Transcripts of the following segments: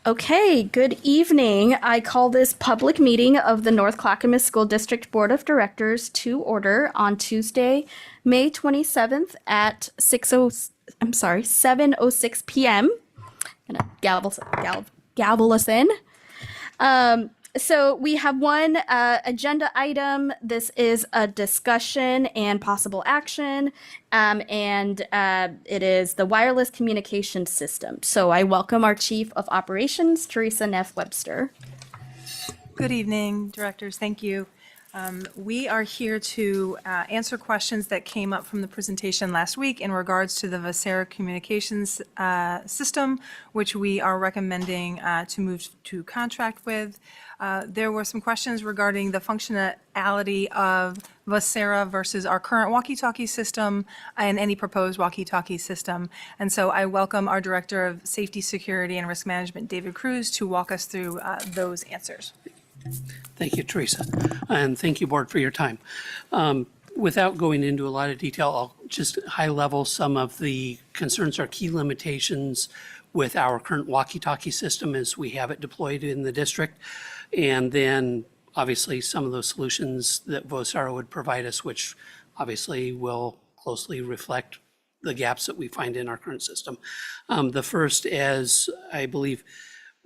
Okay, good evening. I call this public meeting of the North Clackamas School District Board of Directors to order on Tuesday, May 27th at 7:06 p.m. Gonna gavel us in. So we have one agenda item. This is a discussion and possible action, and it is the wireless communication system. So I welcome our Chief of Operations, Teresa Neff Webster. Good evening, directors. Thank you. We are here to answer questions that came up from the presentation last week in regards to the Vocera communications system, which we are recommending to move to contract with. There were some questions regarding the functionality of Vocera versus our current walkie-talkie system and any proposed walkie-talkie system. And so I welcome our Director of Safety, Security, and Risk Management, David Cruz, to walk us through those answers. Thank you, Teresa, and thank you, Board, for your time. Without going into a lot of detail, I'll just high-level some of the concerns or key limitations with our current walkie-talkie system as we have it deployed in the district, and then obviously some of those solutions that Vocera would provide us, which obviously will closely reflect the gaps that we find in our current system. The first, as I believe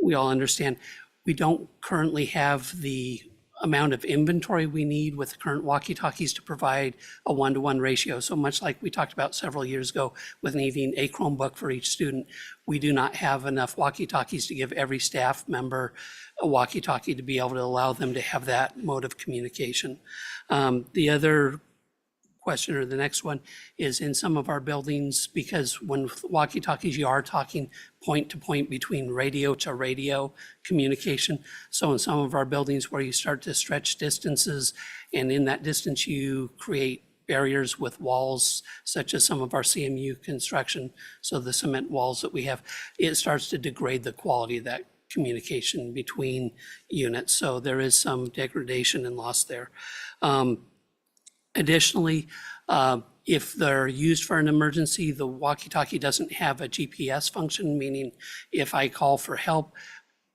we all understand, we don't currently have the amount of inventory we need with the current walkie-talkies to provide a one-to-one ratio. So much like we talked about several years ago with needing a Chromebook for each student, we do not have enough walkie-talkies to give every staff member a walkie-talkie to be able to allow them to have that mode of communication. The other question, or the next one, is in some of our buildings, because when walkie-talkies, you are talking point to point between radio to radio communication. So in some of our buildings where you start to stretch distances, and in that distance you create barriers with walls, such as some of our CMU construction, so the cement walls that we have, it starts to degrade the quality of that communication between units. So there is some degradation and loss there. Additionally, if they're used for an emergency, the walkie-talkie doesn't have a GPS function, meaning if I call for help,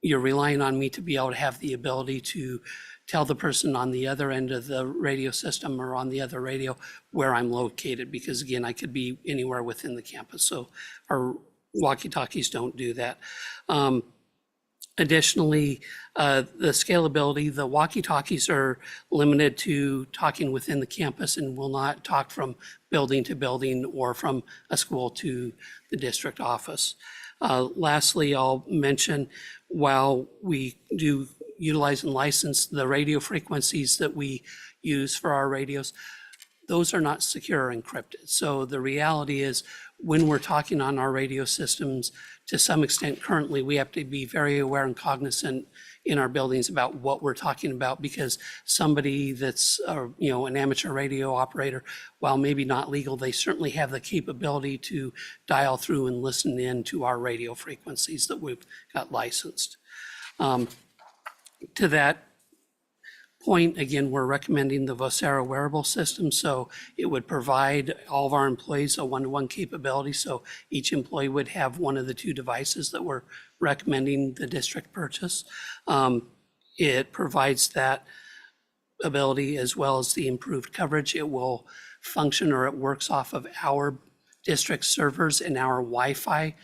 you're relying on me to be able to have the ability to tell the person on the other end of the radio system or on the other radio where I'm located, because again, I could be anywhere within the campus. So our walkie-talkies don't do that. Additionally, the scalability, the walkie-talkies are limited to talking within the campus and will not talk from building to building or from a school to the district office. Lastly, I'll mention, while we do utilize and license the radio frequencies that we use for our radios, those are not secure or encrypted. So the reality is, when we're talking on our radio systems, to some extent currently, we have to be very aware and cognizant in our buildings about what we're talking about, because somebody that's an amateur radio operator, while maybe not legal, they certainly have the capability to dial through and listen in to our radio frequencies that we've got licensed. To that point, again, we're recommending the Vocera wearable system. So it would provide all of our employees a one-to-one capability. So each employee would have one of the two devices that we're recommending the district purchase. It provides that ability as well as the improved coverage. It will function, or it works off of our district servers and our Wi-Fi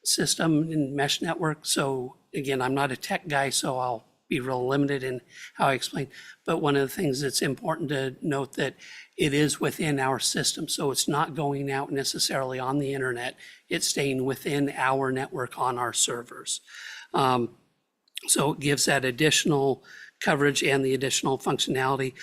system and mesh network. So again, I'm not a tech guy, so I'll be real limited in how I explain. But one of the things that's important to note, that it is within our system. So it's not going out necessarily on the internet. It's staying within our network on our servers. So it gives that additional coverage and the additional functionality.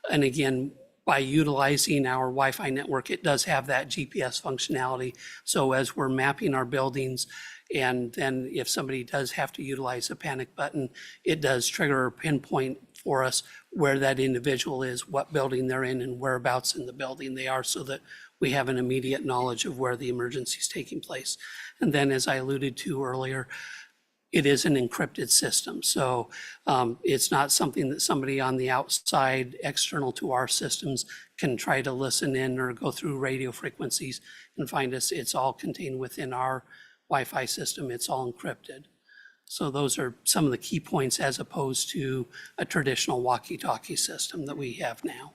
And again, by utilizing our Wi-Fi network, it does have that GPS functionality. So as we're mapping our buildings, and then if somebody does have to utilize a panic button, it does trigger or pinpoint for us where that individual is, what building they're in, and whereabouts in the building they are, so that we have an immediate knowledge of where the emergency is taking place. And then, as I alluded to earlier, it is an encrypted system. So it's not something that somebody on the outside, external to our systems, can try to listen in or go through radio frequencies and find us. It's all contained within our Wi-Fi system. It's all encrypted. So those are some of the key points as opposed to a traditional walkie-talkie system that we have now.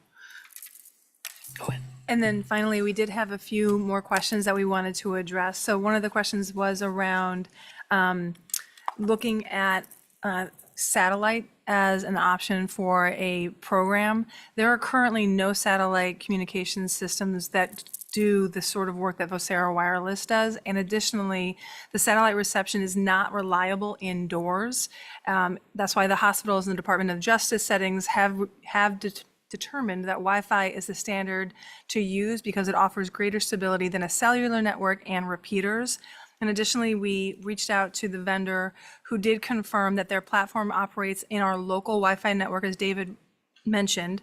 Go ahead. And then finally, we did have a few more questions that we wanted to address. So one of the questions was around looking at satellite as an option for a program. There are currently no satellite communication systems that do the sort of work that Vocera Wireless does. And additionally, the satellite reception is not reliable indoors. That's why the hospitals and the Department of Justice settings have determined that Wi-Fi is the standard to use because it offers greater stability than a cellular network and repeaters. And additionally, we reached out to the vendor who did confirm that their platform operates in our local Wi-Fi network, as David mentioned,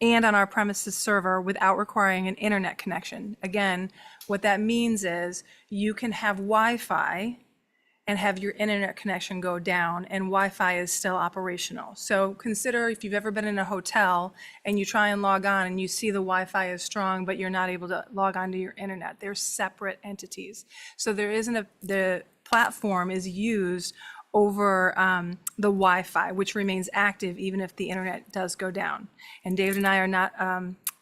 and on our premises server without requiring an internet connection. Again, what that means is you can have Wi-Fi and have your internet connection go down and Wi-Fi is still operational. So consider if you've ever been in a hotel and you try and log on and you see the Wi-Fi is strong, but you're not able to log on to your internet. They're separate entities. So there isn't the platform is used over the Wi-Fi, which remains active even if the internet does go down. And David and I are not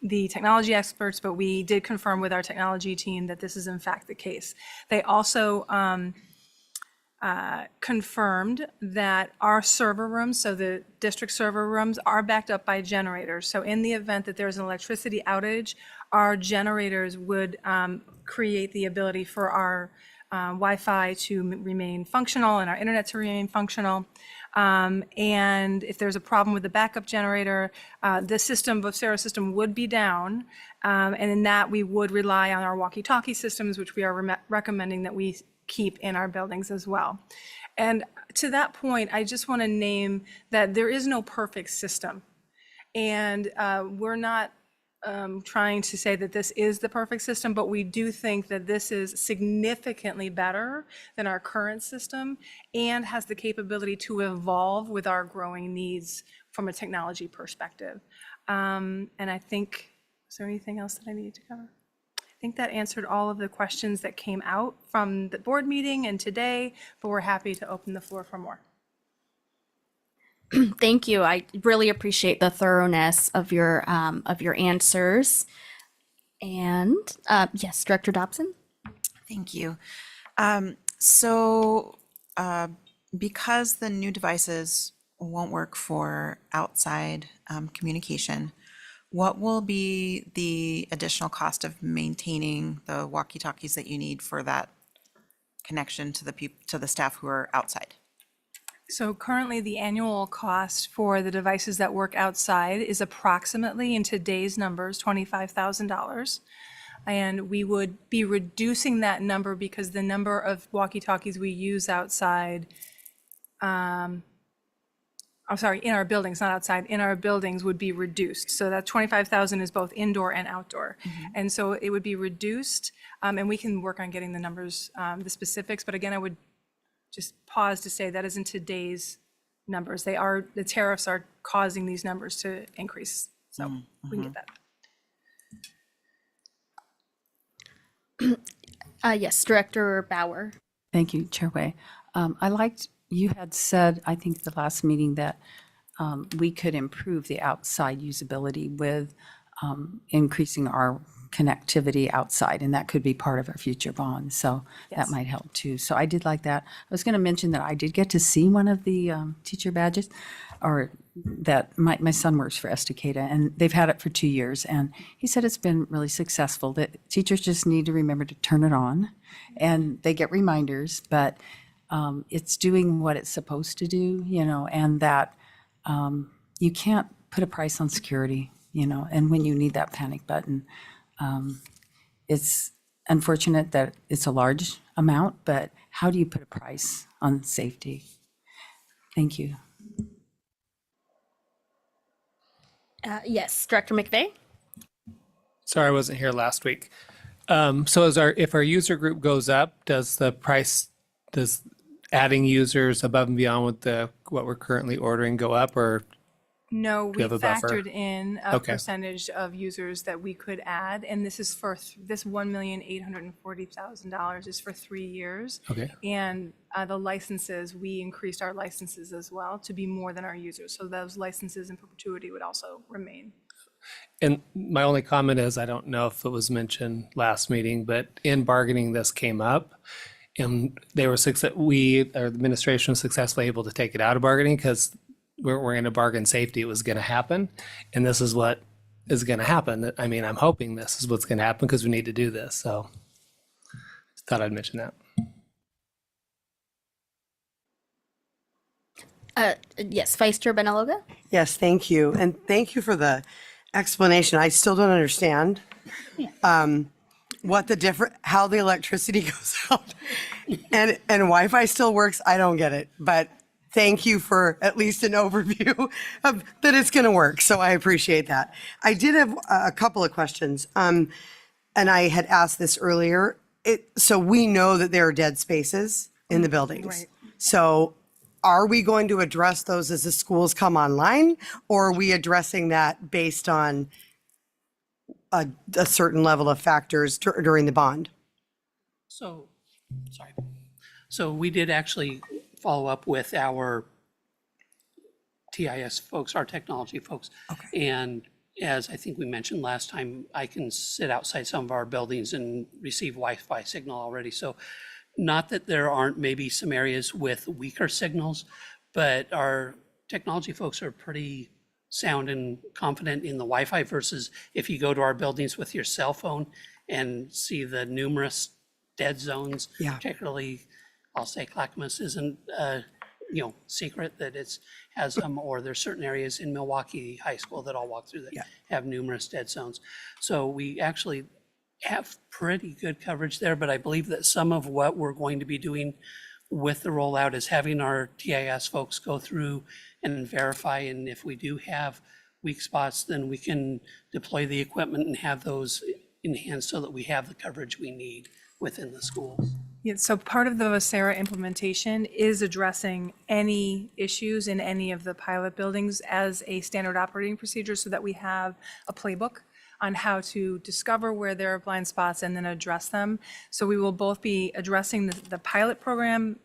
the technology experts, but we did confirm with our technology team that this is in fact the case. They also confirmed that our server rooms, so the district server rooms, are backed up by generators. So in the event that there's an electricity outage, our generators would create the ability for our Wi-Fi to remain functional and our internet to remain functional. And if there's a problem with the backup generator, the system, Vocera system, would be down. And in that, we would rely on our walkie-talkie systems, which we are recommending that we keep in our buildings as well. And to that point, I just want to name that there is no perfect system. And we're not trying to say that this is the perfect system, but we do think that this is significantly better than our current system and has the capability to evolve with our growing needs from a technology perspective. And I think, is there anything else that I needed to cover? I think that answered all of the questions that came out from the board meeting and today, but we're happy to open the floor for more. Thank you. I really appreciate the thoroughness of your answers. And yes, Director Dobson. Thank you. So because the new devices won't work for outside communication, what will be the additional cost of maintaining the walkie-talkies that you need for that connection to the staff who are outside? So currently, the annual cost for the devices that work outside is approximately, in today's numbers, $25,000. And we would be reducing that number because the number of walkie-talkies we use outside, I'm sorry, in our buildings, not outside, in our buildings would be reduced. So that 25,000 is both indoor and outdoor. And so it would be reduced, and we can work on getting the numbers, the specifics. But again, I would just pause to say that isn't today's numbers. The tariffs are causing these numbers to increase. So we can get that. Yes, Director Bauer. Thank you, Chairway. I liked, you had said, I think the last meeting, that we could improve the outside usability with increasing our connectivity outside, and that could be part of our future bond. So that might help too. So I did like that. I was going to mention that I did get to see one of the teacher badges, or that my son works for Estacada, and they've had it for 2 years. And he said it's been really successful, that teachers just need to remember to turn it on, and they get reminders, but it's doing what it's supposed to do, and that you can't put a price on security, and when you need that panic button. It's unfortunate that it's a large amount, but how do you put a price on safety? Thank you. Yes, Director McVeigh. Sorry, I wasn't here last week. So if our user group goes up, does adding users above and beyond what we're currently ordering go up, or No, we you have a buffer? factored in a Okay. percentage of users that we could add, and this is for, this $1,840,000 is for 3 years. Okay. And the licenses, we increased our licenses as well to be more than our users. So those licenses in perpetuity would also remain. And my only comment is, I don't know if it was mentioned last meeting, but in bargaining, this came up. And they were the administration was successfully able to take it out of bargaining because we're in a bargain safety. It was going to happen. And this is what is going to happen. I mean, I'm hoping this is what's going to happen because we need to do this. So just thought I'd mention that. Yes, Vice Chair Benaloga? Yes, thank you. And thank you for the explanation. I still don't understand what the how the electricity goes out and Wi-Fi still works. I don't get it, but thank you for at least an overview of that it's going to work. So I appreciate that. I did have a couple of questions. And I had asked this earlier. So we know that there are dead spaces in the buildings. Right. So are we going to address those as the schools come online, or are we addressing that based on a certain level of factors during the bond? So, sorry. So we did actually follow up with our TIS folks, our technology folks. And as I think we mentioned last time, I can sit outside some of our buildings and receive Wi-Fi signal already. So not that there aren't maybe some areas with weaker signals, but our technology folks are pretty sound and confident in the Wi-Fi versus if you go to our buildings with your cell phone and see the numerous dead zones, Yeah. particularly, I'll say Clackamas isn't secret that it's has them, or there's certain areas in Milwaukee High School that I'll walk through that have numerous dead zones. So we actually have pretty good coverage there, but I believe that some of what we're going to be doing with the rollout is having our TIS folks go through and verify, and if we do have weak spots, then we can deploy the equipment and have those enhanced so that we have the coverage we need within the schools. Yeah, so part of the Vocera implementation is addressing any issues in any of the pilot buildings as a standard operating procedure so that we have a playbook on how to discover where there are blind spots and then address them. So we will both be addressing the pilot program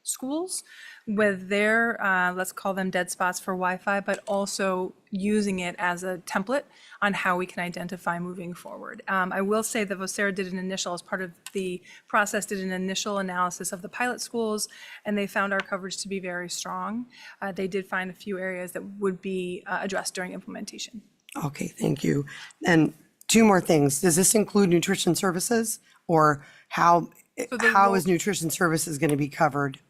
schools with their, let's call them dead spots for Wi-Fi, but also using it as a template on how we can identify moving forward. I will say that Vocera did an initial, as part of the process, did an initial analysis of the pilot schools, and they found our coverage to be very strong. They did find a few areas that would be addressed during implementation. Okay, thank you. And two more things. Does this include nutrition services, or how is nutrition services going to be covered?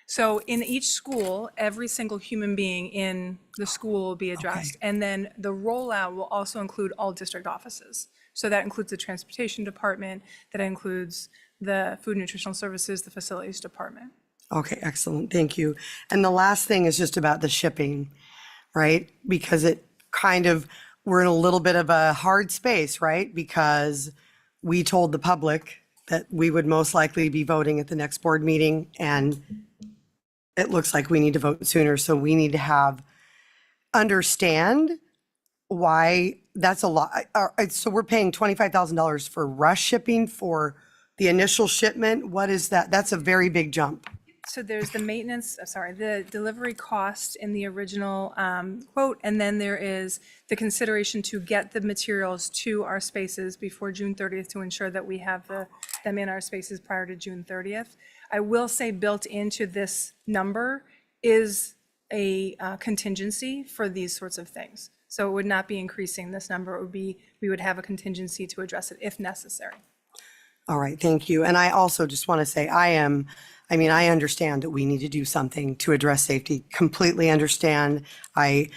So in each school, every single human being in the school will be addressed. And then the rollout will also include all district offices. So that includes the transportation department, that includes the food and nutritional services, the facilities department. Okay, excellent. Thank you. And the last thing is just about the shipping, right? Because we're in a little bit of a hard space, right? Because we told the public that we would most likely be voting at the next board meeting, and it looks like we need to vote sooner. So we need to understand why that's a lot. So we're paying $25,000 for rush shipping for the initial shipment. What is that? That's a very big jump. So there's the the delivery cost in the original quote, and then there is the consideration to get the materials to our spaces before June 30th to ensure that we have them in our spaces prior to June 30th. I will say built into this number is a contingency for these sorts of things. So it would not be increasing this number. It would be, we would have a contingency to address it if necessary. All right, thank you. And I also just want to say I understand that we need to do something to address safety. Completely understand. And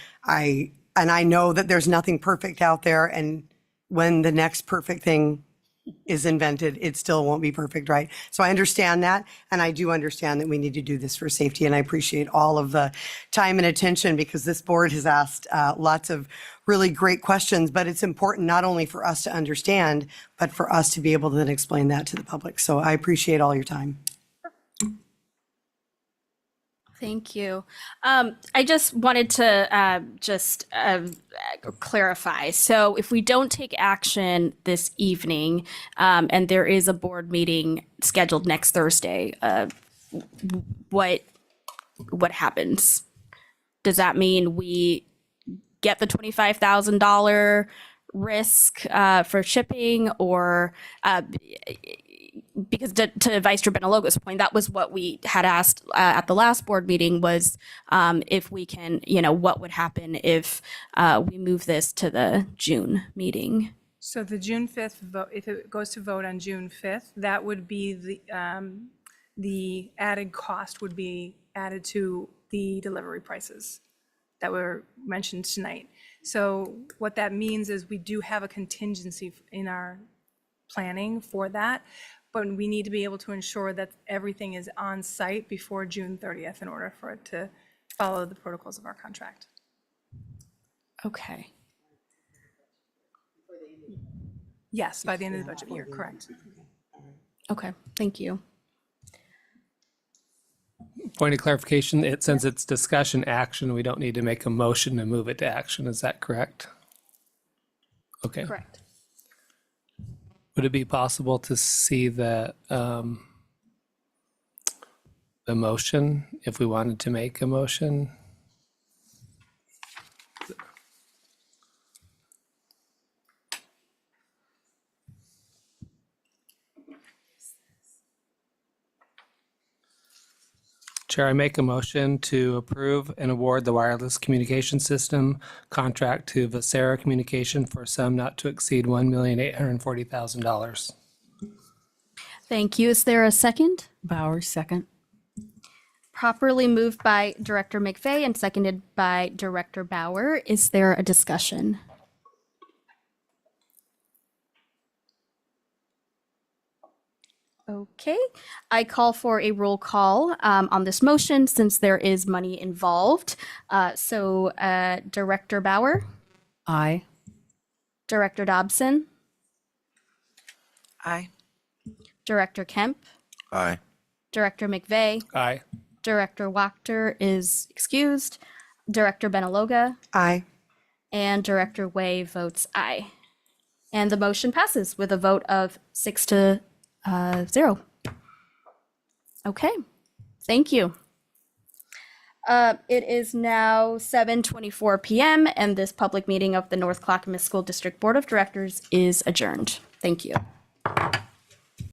I know that there's nothing perfect out there, and when the next perfect thing is invented, it still won't be perfect, right? So I understand that, and I do understand that we need to do this for safety, and I appreciate all of the time and attention because this board has asked lots of really great questions, but it's important not only for us to understand, but for us to be able to then explain that to the public. So I appreciate all your time. Thank you. I just wanted to clarify. So if we don't take action this evening, and there is a board meeting scheduled next Thursday, what happens? Does that mean we get the $25,000 risk for shipping, or because to Vice Chair Benalogo's point, that was what we had asked at the last board meeting was if we can, what would happen if we move this to the June meeting? So the June 5th vote, if it goes to vote on June 5th, that would be the added cost would be added to the delivery prices that were mentioned tonight. So what that means is we do have a contingency in our planning for that, but we need to be able to ensure that everything is on site before June 30th in order for it to follow the protocols of our contract. Okay. Yes, by the end of the budget year, correct. Okay. Thank you. Point of clarification, since it's discussion action, we don't need to make a motion to move it to action. Is that correct? Okay. Correct. Would it be possible to see the motion if we wanted to make a motion? Chair, I make a motion to approve and award the wireless communication system contract to Vocera Communication for a sum not to exceed $1,840,000. Thank you. Is there a second? Bauer, second. Properly moved by Director McVeigh and seconded by Director Bauer. Is there a discussion? Okay, I call for a roll call on this motion since there is money involved. Director Bauer, Aye. Director Dobson, Aye. Director Kemp, Aye. Director McVeigh, Aye. Director Wachter is excused, Director Benaloga, Aye. and Director Way votes aye. And the motion passes with a vote of 6-0. Okay, thank you. It is now 7:24 p.m. and this public meeting of the North Clackamas School District Board of Directors is adjourned. Thank you.